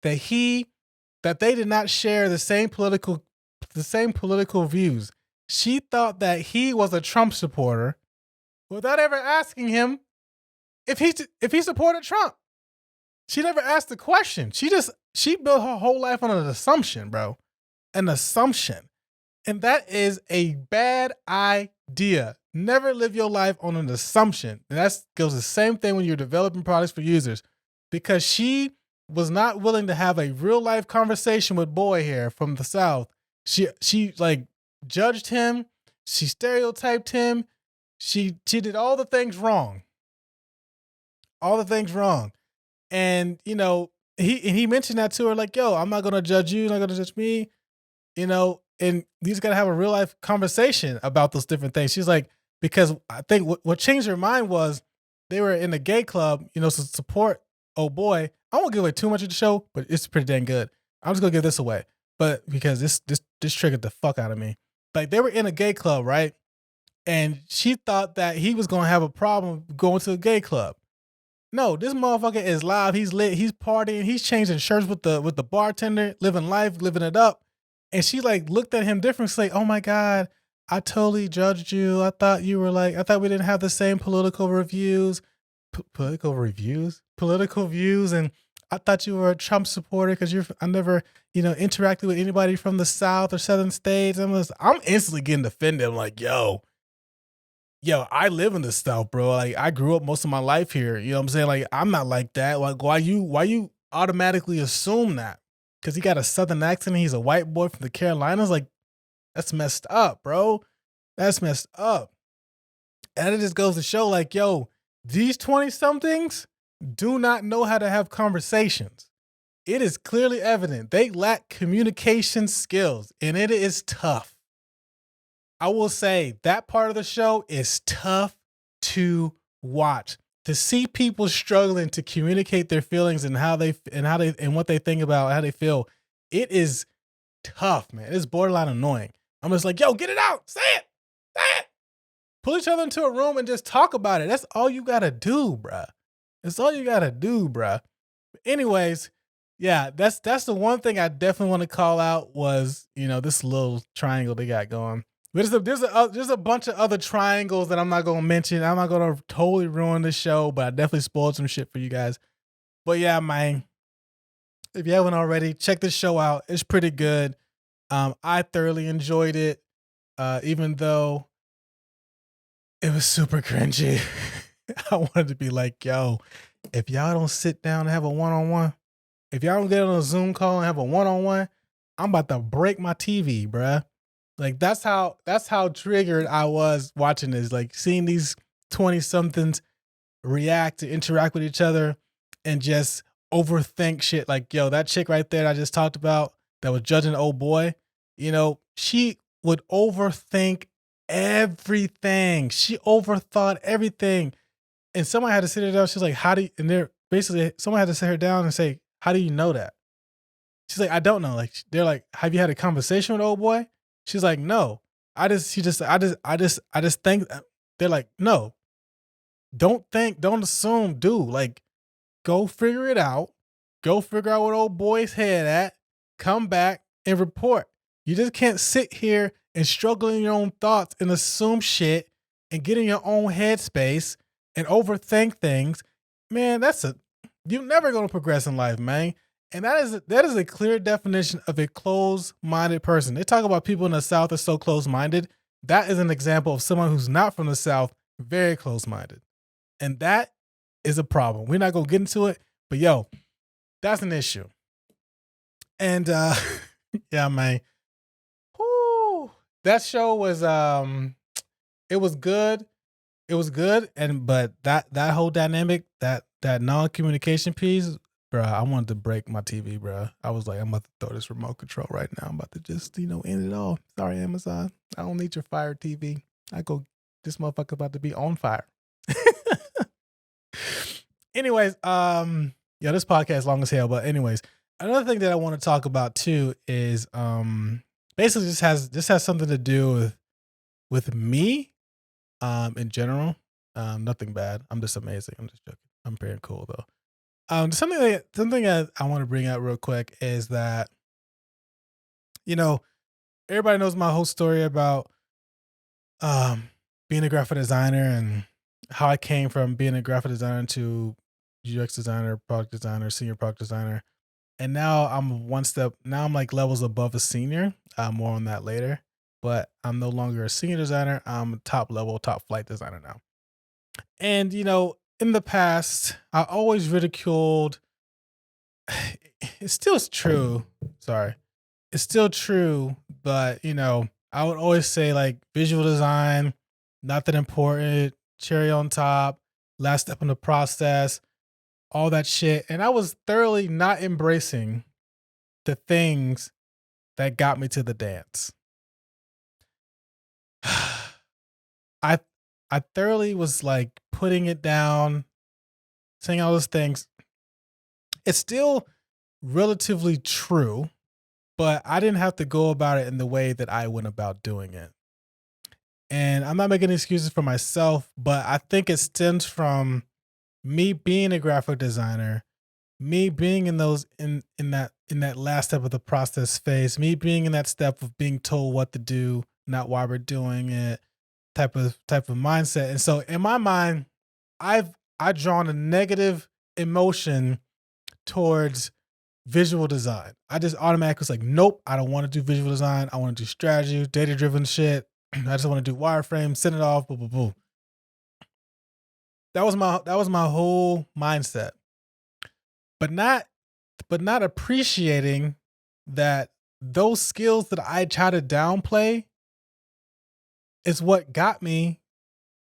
that they did not share the same political views. She thought that he was a Trump supporter without ever asking him if he supported Trump. She never asked the question. She built her whole life on an assumption, bro. An assumption. And that is a bad idea. Never live your life on an assumption. And that goes the same thing when you're developing products for users. Because she was not willing to have a real life conversation with boy here from the South. She like judged him. She stereotyped him. She did all the things wrong. All the things wrong. And, you know, he mentioned that to her, like, yo, I'm not gonna judge you, you're not gonna judge me, you know, and you just gotta have a real life conversation about those different things. She's like, because I think what changed her mind was they were in a gay club, you know, to support oh boy. I won't give away too much of the show, but it's pretty dang good. I'm just gonna give this away. But because this triggered the fuck out of me. Like they were in a gay club, right? And she thought that he was gonna have a problem going to a gay club. No, this motherfucker is live. He's lit. He's partying. He's changing shirts with the bartender, living life, living it up. And she like looked at him different. She's like, "Oh my god, I totally judged you. I thought you were like, I thought we didn't have the same political reviews, political views, and I thought you were a Trump supporter because I never, you know, interacted with anybody from the South or Southern states." I'm instantly getting offended. I'm like, yo, I live in the South, bro. Like I grew up most of my life here. You know what I'm saying? Like I'm not like that. Like why you automatically assume that? Because he got a Southern accent and he's a white boy from the Carolinas. Like that's messed up, bro. That's messed up. And it just goes to show, like, yo, these 20 somethings do not know how to have conversations. It is clearly evident they lack communication skills, and it is tough. I will say that part of the show is tough to watch. To see people struggling to communicate their feelings and what they think about how they feel, it is tough, man. It's borderline annoying. I'm just like, yo, get it out. Say it. Pull each other into a room and just talk about it. That's all you gotta do, bruh. That's all you gotta do, bruh. But anyways, yeah, that's the one thing I definitely want to call out was, you know, this little triangle they got going. There's a bunch of other triangles that I'm not gonna mention. I'm not gonna totally ruin the show, but I definitely spoiled some shit for you guys. But yeah, man, if you haven't already, check this show out. It's pretty good. I thoroughly enjoyed it, even though it was super cringy. I wanted to be like, yo, if y'all don't sit down and have a one-on-one, if y'all don't get on a Zoom call and have a one-on-one, I'm about to break my TV, bruh. Like that's how triggered I was watching this, like seeing these 20 somethings react to interact with each other and just overthink shit. Like, yo, that chick right there that I just talked about that was judging old boy, you know, she would overthink everything. She overthought everything. And someone had to sit her down. She's like, someone had to sit her down and say, how do you know that? She's like, I don't know. Like, they're like, have you had a conversation with old boy? She's like, no. I just think. They're like, no. Don't think. Don't assume. Do like, go figure it out. Go figure out what old boy's head at. Come back and report. You just can't sit here and struggle in your own thoughts and assume shit and get in your own headspace and overthink things. Man, you're never gonna progress in life, man. And that is a clear definition of a closed-minded person. They talk about people in the South are so closed-minded. That is an example of someone who's not from the South, very closed-minded. And that is a problem. We're not going to get into it, but yo, that's an issue. And yeah, man. Whew, that show was it was good. It was good, but that whole dynamic, that non-communication piece, bro, I wanted to break my TV, bro. I was like, I'm about to throw this remote control right now. I'm about to just, end it all. Sorry, Amazon. I don't need your Fire TV. This motherfucker about to be on fire. Anyways, yeah, this podcast is long as hell, but anyways, another thing that I want to talk about too is basically this has something to do with me in general. Nothing bad. I'm just amazing. I'm just joking. I'm very cool though. Something that I want to bring out real quick is that, everybody knows my whole story about being a graphic designer and how I came from being a graphic designer to UX designer, product designer, senior product designer. And now I'm like levels above a senior. More on that later. But I'm no longer a senior designer. I'm top level, top flight designer now. And, in the past, I always ridiculed, it still is true. Sorry. It's still true. But, I would always say like visual design, not that important, cherry on top, last step in the process, all that shit. And I was thoroughly not embracing the things that got me to the dance. I I thoroughly was like putting it down, saying all those things. It's still relatively true, but I didn't have to go about it in the way that I went about doing it. And I'm not making excuses for myself, but I think it stems from me being a graphic designer, me being in that last step of the process phase, me being in that step of being told what to do, not why we're doing it, type of mindset. And so in my mind, I drawn a negative emotion towards visual design. I just automatically was like, nope, I don't want to do visual design. I want to do strategy, data driven shit. I just want to do wireframe, send it off, boo, boo, boo. That was my whole mindset. But not appreciating that those skills that I try to downplay is what got me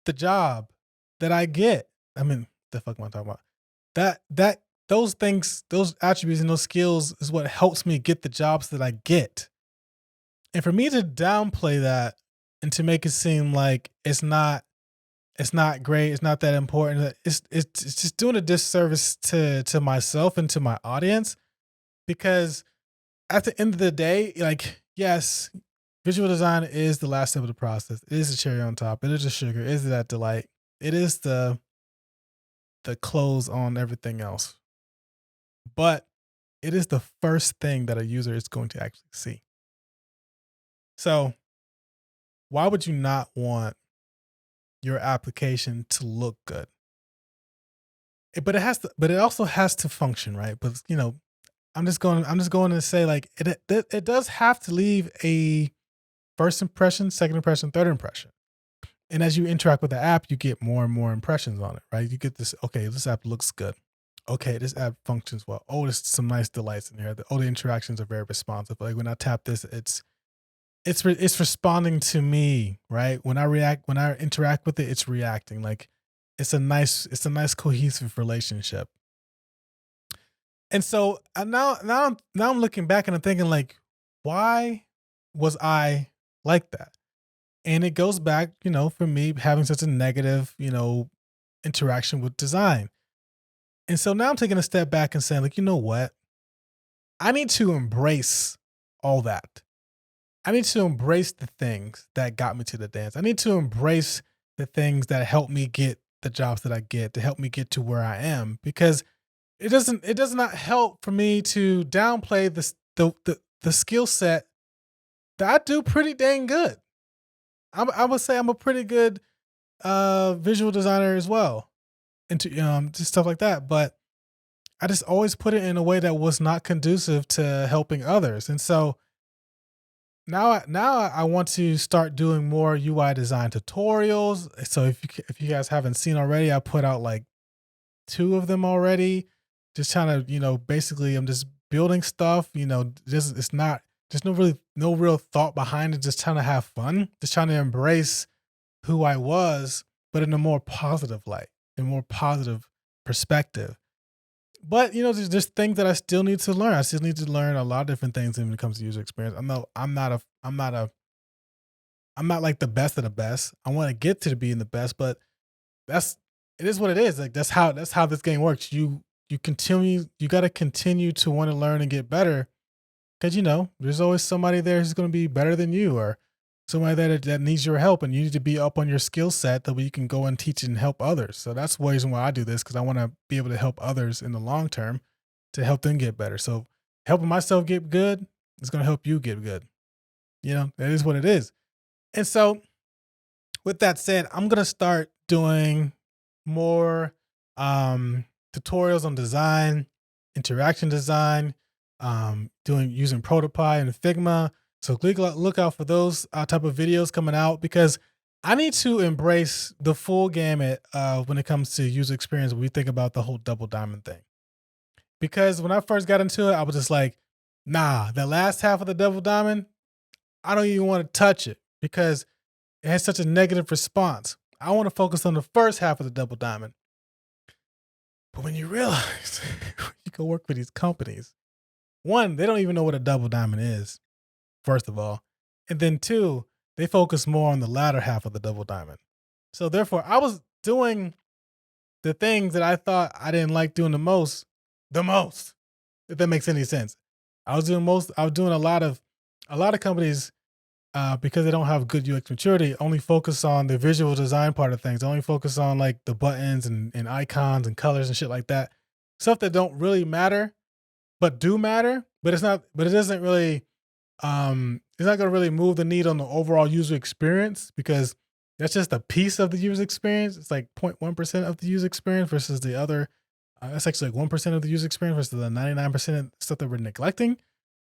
the job that I get. I mean, the fuck am I talking about? That those things, those attributes and those skills is what helps me get the jobs that I get. And for me to downplay that and to make it seem like it's not great, it's not that important, it's just doing a disservice to myself and to my audience because at the end of the day, like, yes, visual design is the last step of the process. It is the cherry on top. It is the sugar. It is that delight. It is the close on everything else. But it is the first thing that a user is going to actually see. So why would you not want your application to look good? But it also has to function, right? But I'm just going to say like it does have to leave a first impression, second impression, third impression. And as you interact with the app, you get more and more impressions on it, right? You get this, okay, this app looks good. Okay, this app functions well. Oh, there's some nice delights in here. The interactions are very responsive. Like when I tap this, it's responding to me, right? When I interact with it, it's reacting. Like it's a nice cohesive relationship. And so now I'm looking back and I'm thinking like, why was I like that? And it goes back, for me having such a negative, interaction with design. And so now I'm taking a step back and saying, like, you know what? I need to embrace all that. I need to embrace the things that got me to the dance. I need to embrace the things that help me get the jobs that I get, to help me get to where I am. Because it does not help for me to downplay the skill set that I do pretty dang good. I would say I'm a pretty good visual designer as well, and to just stuff like that. But I just always put it in a way that was not conducive to helping others. And so now I want to start doing more UI design tutorials. So if you guys haven't seen already, I put out like two of them already. Just trying to, basically I'm just building stuff, just it's not there's no real thought behind it, just trying to have fun, just trying to embrace who I was, but in a more positive light, in a more positive perspective. But there's things that I still need to learn. I still need to learn a lot of different things when it comes to user experience. I'm not like the best of the best. I want to get to being the best, but that's it is what it is. Like that's how this game works. You got to continue to want to learn and get better because there's always somebody there who's going to be better than you, or somebody there that needs your help, and you need to be up on your skill set that way you can go and teach and help others. So that's the reason why I do this, because I want to be able to help others in the long term to help them get better. So helping myself get good is going to help you get good. That is what it is. And so with that said, I'm going to start doing more tutorials on design, interaction design, using Protopie and Figma. So look out for those type of videos coming out, because I need to embrace the full gamut when it comes to user experience when we think about the whole double diamond thing. Because when I first got into it, I was just like, nah, the last half of the double diamond, I don't even want to touch it because it has such a negative response. I want to focus on the first half of the double diamond. But when you realize you go work for these companies, one, they don't even know what a double diamond is, first of all. And then two, they focus more on the latter half of the double diamond. So therefore, I was doing the things that I thought I didn't like doing the most, if that makes any sense. I was doing a lot of companies, because they don't have good UX maturity, only focus on the visual design part of things. They only focus on like the buttons and icons and colors and shit like that. Stuff that don't really matter, but do matter. But it doesn't really, it's not gonna really move the needle on the overall user experience, because that's just a piece of the user experience. It's like 0.1% of the user experience versus the other. That's actually like 1% of the user experience versus the 99% stuff that we're neglecting.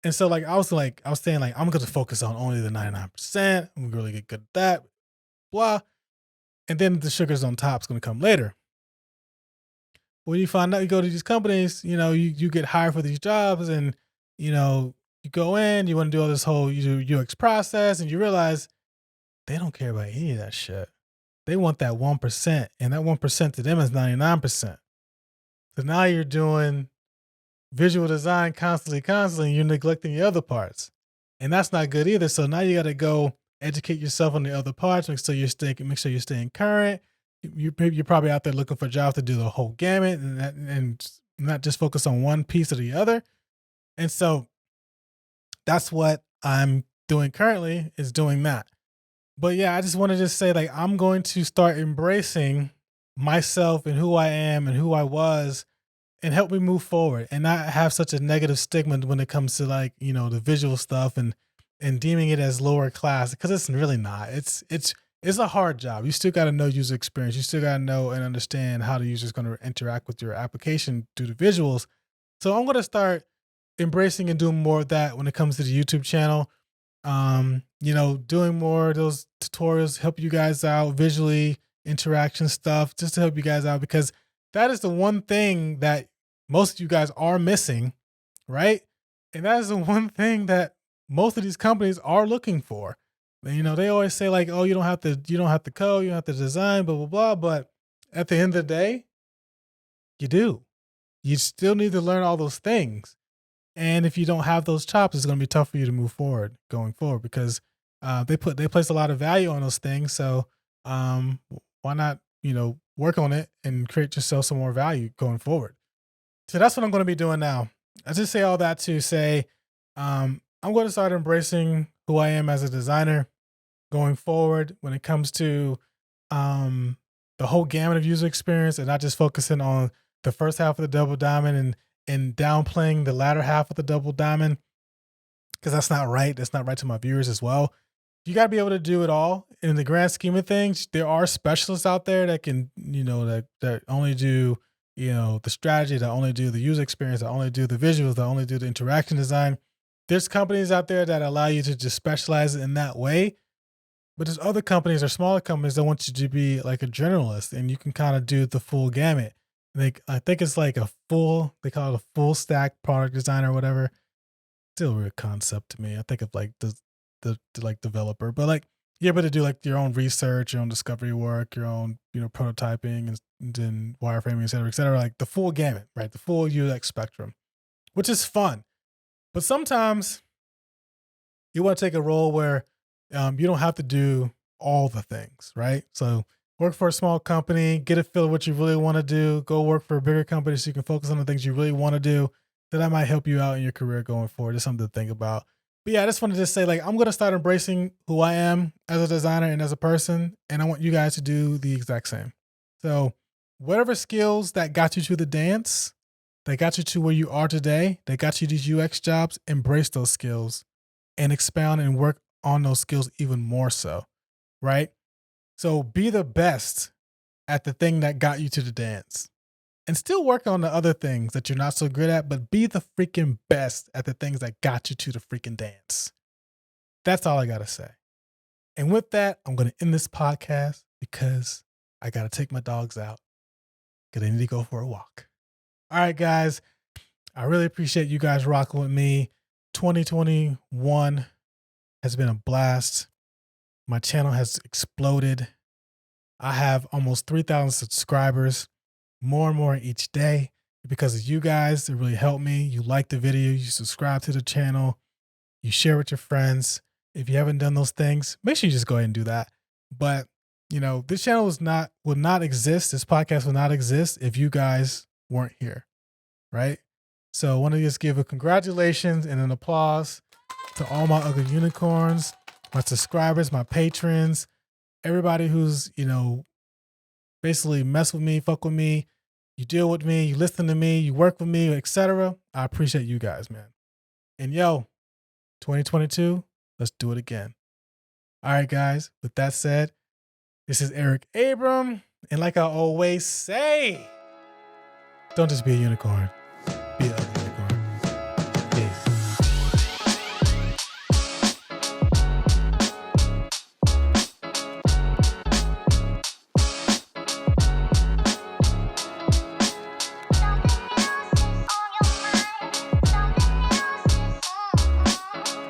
And so I was saying like, I'm going to focus on only the 99%. I'm really get good at that, blah. And then the sugars on top is going to come later. When you find out, you go to these companies, you get hired for these jobs, and, you go in, you want to do all this whole UX process, and you realize they don't care about any of that shit. They want that 1%, and that 1% to them is 99%. So now you're doing visual design constantly, and you're neglecting the other parts. And that's not good either. So now you got to go educate yourself on the other parts, make sure you're staying current. You're probably out there looking for jobs to do the whole gamut, and not just focus on one piece or the other. And so that's what I'm doing currently, is doing that. But yeah, I just wanted to say, like, I'm going to start embracing myself and who I am and who I was, and help me move forward, and not have such a negative stigma when it comes to the visual stuff, and deeming it as lower class, because it's really not. It's a hard job. You still got to know user experience. You still got to know and understand how the user is going to interact with your application through the visuals. So I'm going to start embracing and doing more of that when it comes to the YouTube channel. Doing more of those tutorials, help you guys out visually, interaction stuff, just to help you guys out, because that is the one thing that most of you guys are missing, right? And that is the one thing that most of these companies are looking for. They always say like, oh, you don't have to code, you don't have to design, blah, blah, blah. But at the end of the day, you do. You still need to learn all those things. And if you don't have those chops, it's going to be tough for you to move forward going forward, because they place a lot of value on those things. So why not, work on it and create yourself some more value going forward. So that's what I'm going to be doing now. I just say all that to say, I'm going to start embracing who I am as a designer going forward when it comes to the whole gamut of user experience, and not just focusing on the first half of the double diamond and downplaying the latter half of the double diamond, because that's not right. That's not right to my viewers as well. You got to be able to do it all. In the grand scheme of things, there are specialists out there that can, that only do, the strategy, that only do the user experience, that only do the visuals, that only do the interaction design. There's companies out there that allow you to just specialize in that way. But there's other companies or smaller companies that want you to be like a generalist, and you can kind of do the full gamut. I think it's like they call it a full stack product designer or whatever. Still a weird concept to me. I think of like the developer, but like you're able to do like your own research, your own discovery work, your own, prototyping, and then wireframing, et cetera, like the full gamut, right? The full UX spectrum, which is fun. But sometimes you want to take a role where you don't have to do all the things, right? So work for a small company, get a feel of what you really want to do, go work for a bigger company so you can focus on the things you really want to do. That might help you out in your career going forward. It's something to think about. But yeah, I just wanted to say, like, I'm going to start embracing who I am as a designer and as a person. And I want you guys to do the exact same. So whatever skills that got you to the dance, that got you to where you are today, that got you these UX jobs, embrace those skills and expound and work on those skills even more so, right? So be the best at the thing that got you to the dance. And still work on the other things that you're not so good at, but be the freaking best at the things that got you to the freaking dance. That's all I got to say. And with that, I'm going to end this podcast because I got to take my dogs out because they need to go for a walk. All right, guys. I really appreciate you guys rocking with me. 2021 has been a blast. My channel has exploded. I have almost 3,000 subscribers, more and more each day. Because of you guys, it really helped me. You like the video, you subscribe to the channel, you share with your friends. If you haven't done those things, make sure you just go ahead and do that. But, this channel would not exist. This podcast would not exist if you guys weren't here, right? So I want to just give a congratulations and an applause to all my ugly unicorns, my subscribers, my patrons, everybody who's, basically mess with me, fuck with me, you deal with me, you listen to me, you work with me, etc. I appreciate you guys, man. And 2022, let's do it again. All right, guys, with that said, this is Eric Abram. And like I always say, don't just be a unicorn.